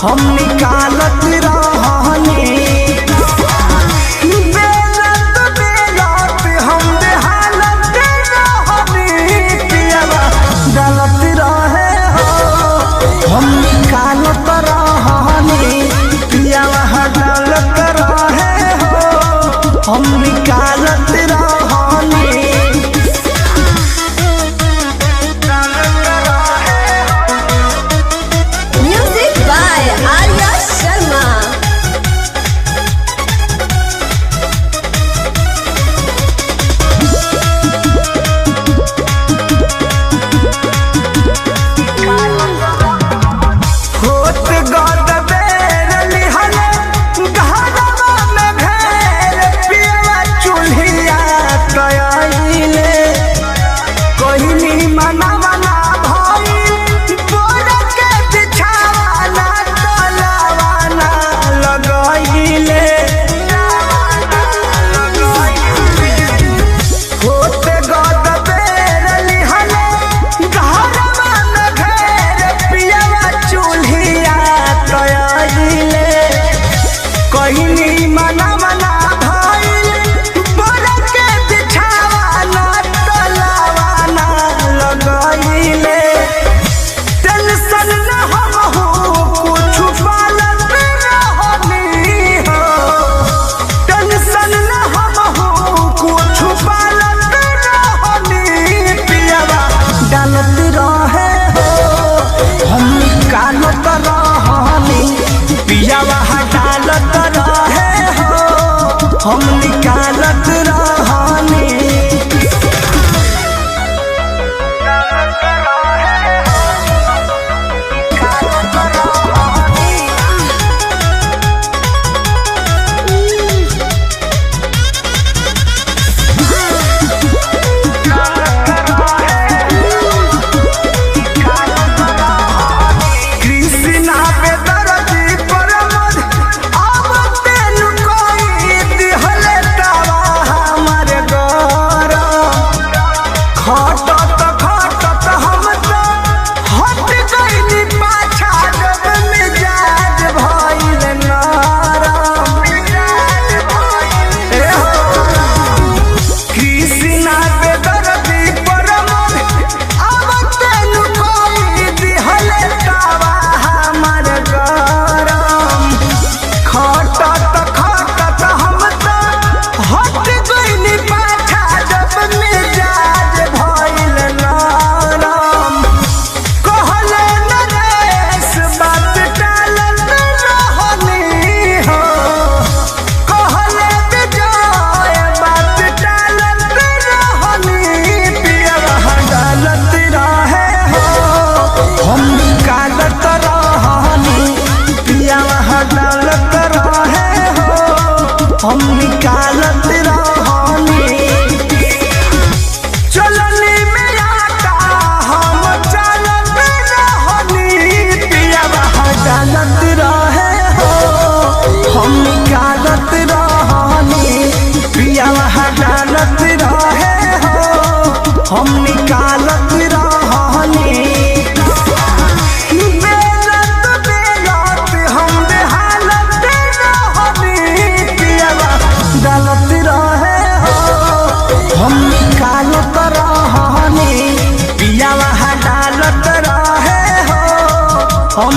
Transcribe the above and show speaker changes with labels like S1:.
S1: हम निकालत रहनी बेलत बेलत हम बेहालत रहनी पियवा गलत रहे हो हम निकालत रहनी पियवा गलत रहे हो हम निकालत रहनी।
S2: Music by Arya Sharma.
S1: होत गद बेर लिहले घरवा में घेर पियवा चूल्हिया तयाइले कोहिनी मनवना भइल बोर के बिछावाना तलवाना लगाइले होत गद बेर लिहले घरवा में घेर पियवा चूल्हिया तयाइले कोहिनी मनवना भइल बोर के बिछावाना तलवाना लगाइले टेंशन न हम हो कुछ पालत रहनी हो टेंशन न हम हो कुछ पालत रहनी पियवा डालत रहे हो हम निकालत रहनी पियवा डालत रहे हो हम निकालत रहनी। कृष्णा पे दर्दी परमद अब तेनु कोई दिहले तवा हमर गरम खटत खटत हम तो हट गइली पाछा जब मिजाज भइल नरम ए हो कृष्णा पे दर्दी परमद अब तेनु कोई दिहले तवा हमर गरम खटत खटत हम तो हट गइली पाछा जब मिजाज भइल नरम कहले नरेश बात टालत रहनी हो कहले विजय बात टालत रहनी पियवा डालत रहे हो हम निकालत रहनी पियवा डालत रहे हो हम निकालत रहनी चलनी में आटा हम चलत रहनी पियवा डालत रहे हो हम निकालत रहनी पियवा डालत रहे हो हम निकालत रहनी बेलत बेलत हम बेहालत रहनी पियवा डालत रहे हो हम निकालत रहनी पियवा डालत रहे हो हम